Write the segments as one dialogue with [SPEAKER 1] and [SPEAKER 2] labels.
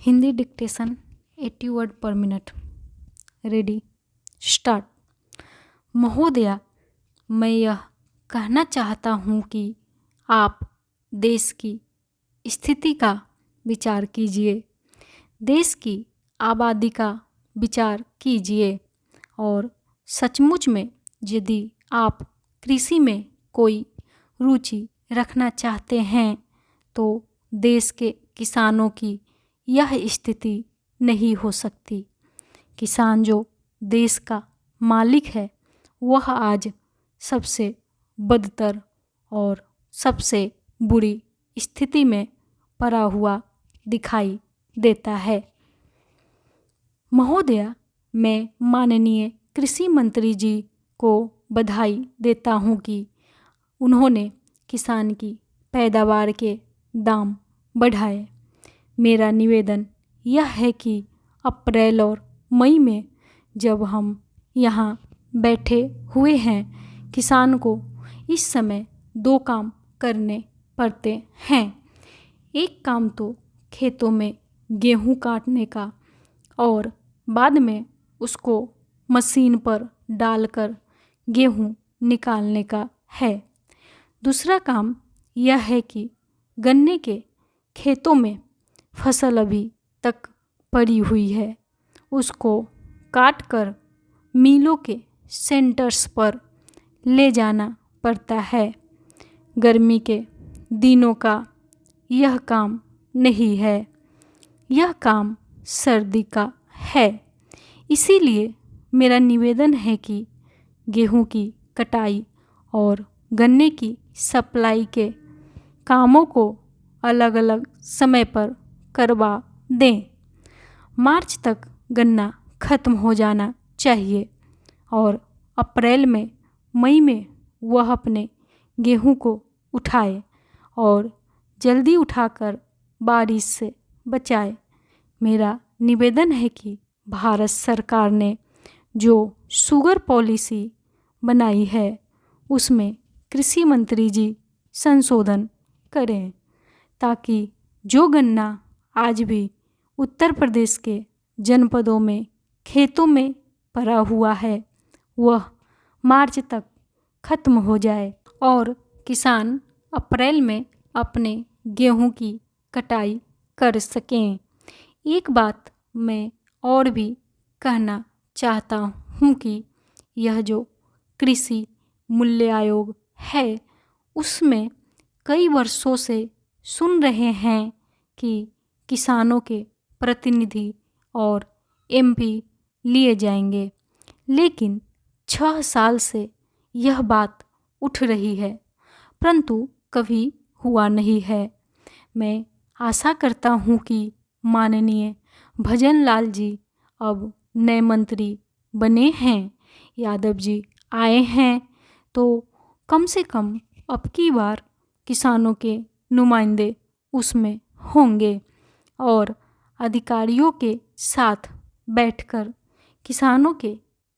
[SPEAKER 1] Hindi dictation 80 word पर minute. Ready, start. महोदया, मैं यह कहना चाहता हूँ कि आप देश की स्थिति का विचार कीजिए, देश की आबादी का विचार कीजिए और सचमुच में यदि आप कृषि में कोई रुचि रखना चाहते हैं तो देश के किसानों की यह स्थिति नहीं हो सकती। किसान जो देश का मालिक है वह आज सबसे बदतर और सबसे बुरी स्थिति में पड़ा हुआ दिखाई देता है। महोदया, मैं माननीय कृषि मंत्री जी को बधाई देता हूँ कि उन्होंने किसान की पैदावार के दाम बढ़ाए। मेरा निवेदन यह है कि अप्रैल और मई में जब हम यहाँ बैठे हुए हैं, किसान को इस समय 2 काम करने पड़ते हैं। एक काम तो खेतों में गेहूँ काटने का और बाद में उसको मशीन पर डालकर गेहूँ निकालने का है। दूसरा काम यह है कि गन्ने के खेतों में फसल अभी तक पड़ी हुई है, उसको काट कर मिलों के सेंटर्स पर ले जाना पड़ता है। गर्मी के दिनों का यह काम नहीं है, यह काम सर्दी का है। इसीलिए मेरा निवेदन है कि गेहूं की कटाई और गन्ने की सप्लाई के कामों को अलग अलग समय पर करवा दें। मार्च तक गन्ना खत्म हो जाना चाहिए और अप्रैल में मई में वह अपने गेहूं को उठाए और जल्दी उठाकर बारिश से बचाए। मेरा निवेदन है कि भारत सरकार ने जो शुगर पॉलिसी बनाई है उसमें कृषि मंत्री जी संशोधन करें ताकि जो गन्ना आज भी उत्तर प्रदेश के जनपदों में खेतों में पड़ा हुआ है वह मार्च तक खत्म हो जाए और किसान अप्रैल में अपने गेहूं की कटाई कर सकें। एक बात मैं और भी कहना चाहता हूँ कि यह जो कृषि मूल्य आयोग है उसमें कई वर्षों से सुन रहे हैं कि किसानों के प्रतिनिधि और एमपी लिए जाएंगे, लेकिन 6 साल से यह बात उठ रही है परंतु कभी हुआ नहीं है। मैं आशा करता हूँ कि माननीय भजन लाल जी अब नए मंत्री बने हैं, यादव जी आए हैं तो कम से कम अब की बार किसानों के नुमाइंदे उसमें होंगे और अधिकारियों के साथ बैठकर किसानों के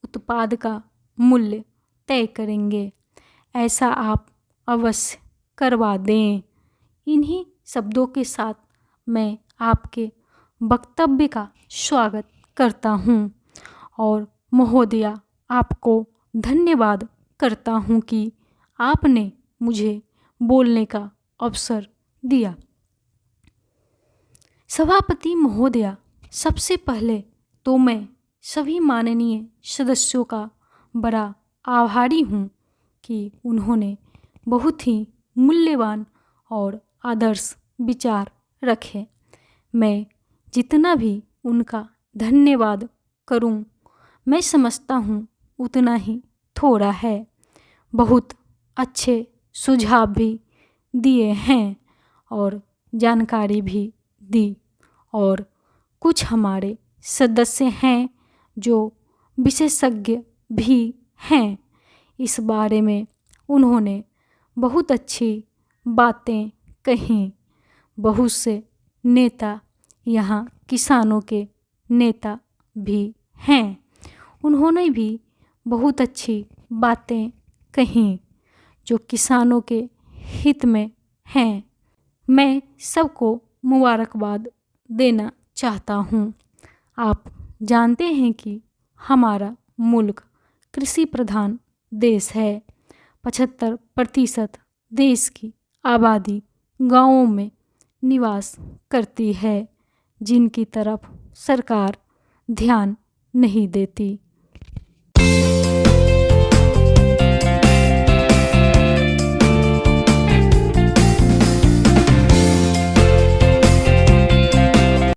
[SPEAKER 1] उत्पाद का मूल्य तय करेंगे। ऐसा आप अवश्य करवा दें। इन्हीं शब्दों के साथ मैं आपके वक्तव्य का स्वागत करता हूँ और महोदया आपको धन्यवाद करता हूँ कि आपने मुझे बोलने का अवसर दिया। सभापति महोदया, सबसे पहले तो मैं सभी माननीय सदस्यों का बड़ा आभारी हूँ कि उन्होंने बहुत ही मूल्यवान और आदर्श विचार रखे। मैं जितना भी उनका धन्यवाद करूं, मैं समझता हूं उतना ही थोड़ा है। बहुत अच्छे सुझाव भी दिए हैं और जानकारी भी दी और कुछ हमारे सदस्य हैं जो विशेषज्ञ भी हैं। इस बारे में उन्होंने बहुत अच्छी बातें कहीं। बहुत से नेता यहाँ किसानों के नेता भी हैं, उन्होंने भी बहुत अच्छी बातें कहीं जो किसानों के हित में हैं। मैं सबको मुबारकबाद देना चाहता हूँ। आप जानते हैं कि हमारा मुल्क कृषि प्रधान देश है। 75% देश की आबादी गांवों में निवास करती है, जिनकी तरफ सरकार ध्यान नहीं देती।